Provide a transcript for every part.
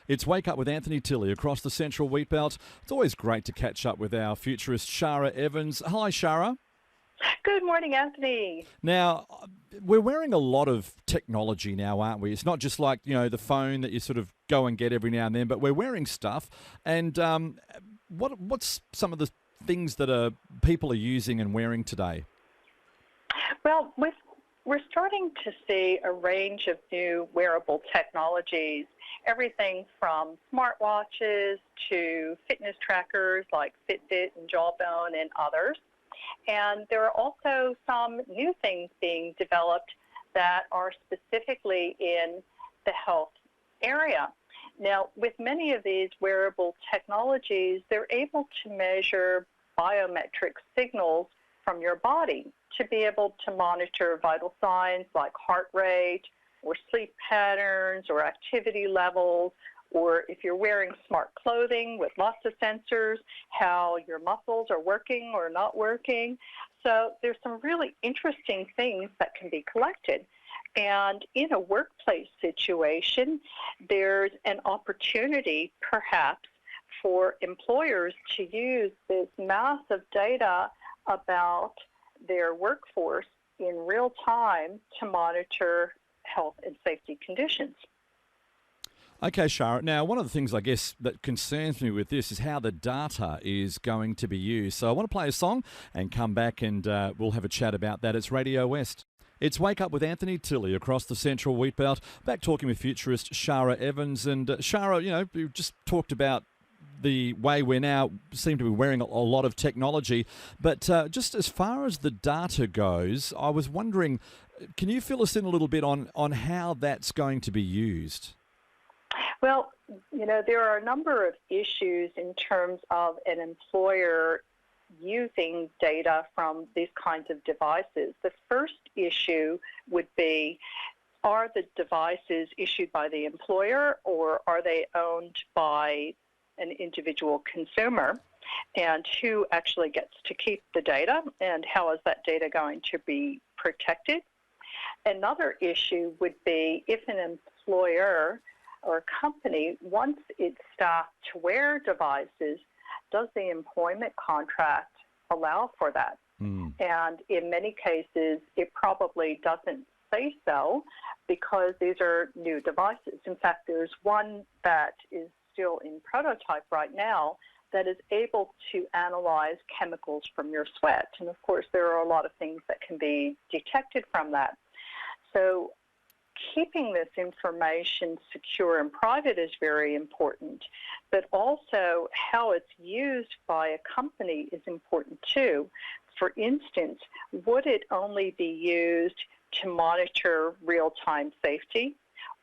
It's Wake Up with Anthony Tilli across the Central Wheat Belt. It's always great to catch up with our futurist Shara Evans. Hi, Shara. Good morning, Anthony. Now, we're wearing a lot of technology now, aren't we? It's not just like, the phone that you sort of go and get every now and then, but we're wearing stuff. And what's some of the things that people are using and wearing today? Well, we're starting to see a range of new wearable technologies, everything from smartwatches to fitness trackers like Fitbit and Jawbone and others. And there are also some new things being developed that are specifically in the health area. Now, with many of these wearable technologies, they're able to measure biometric signals from your body to be able to monitor vital signs like heart rate or sleep patterns or activity levels, or if you're wearing smart clothing with lots of sensors, how your muscles are working or not working. So there's some really interesting things that can be collected. And in a workplace situation, there's an opportunity perhaps for employers to use this massive data about their workforce in real time to monitor health and safety conditions. Okay, Shara. Now, one of the things I guess that concerns me with this is how the data is going to be used. So I want to play a song and come back and we'll have a chat about that. It's Radio West. It's Wake Up with Anthony Tilli across the Central Wheat Belt. Back talking with futurist Shara Evans. And Shara, we just talked about the way we now seem to be wearing a lot of technology. But just as far as the data goes, I was wondering, can you fill us in a little bit on how that's going to be used? Well, there are a number of issues in terms of an employer using data from these kinds of devices. The first issue would be, are the devices issued by the employer or are they owned by an individual consumer? And who actually gets to keep the data and how is that data going to be protected? Another issue would be if an employer or a company wants its staff to wear devices, does the employment contract allow for that? And in many cases, it probably doesn't say so because these are new devices. In fact, there's one that is still in prototype right now that is able to analyze chemicals from your sweat. And of course, there are a lot of things that can be detected from that. So keeping this information secure and private is very important, but also how it's used by a company is important too. For instance, would it only be used to monitor real-time safety,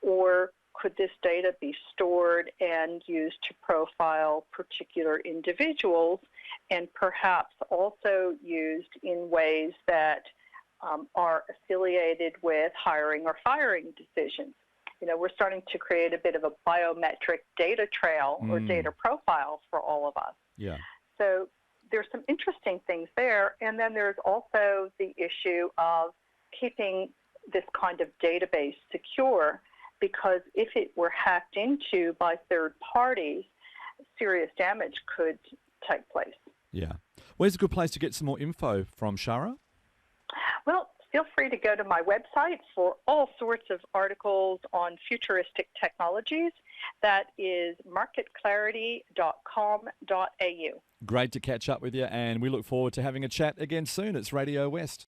or could this data be stored and used to profile particular individuals and perhaps also used in ways that are affiliated with hiring or firing decisions? We're starting to create a bit of a biometric data trail or data profile for all of us. Yeah. So there's some interesting things there. And then there's also the issue of keeping this kind of database secure, because if it were hacked into by third parties, serious damage could take place. Yeah. Where's a good place to get some more info from, Shara? Well, feel free to go to my website for all sorts of articles on futuristic technologies. That is marketclarity.com.au. Great to catch up with you, and we look forward to having a chat again soon. It's Radio West.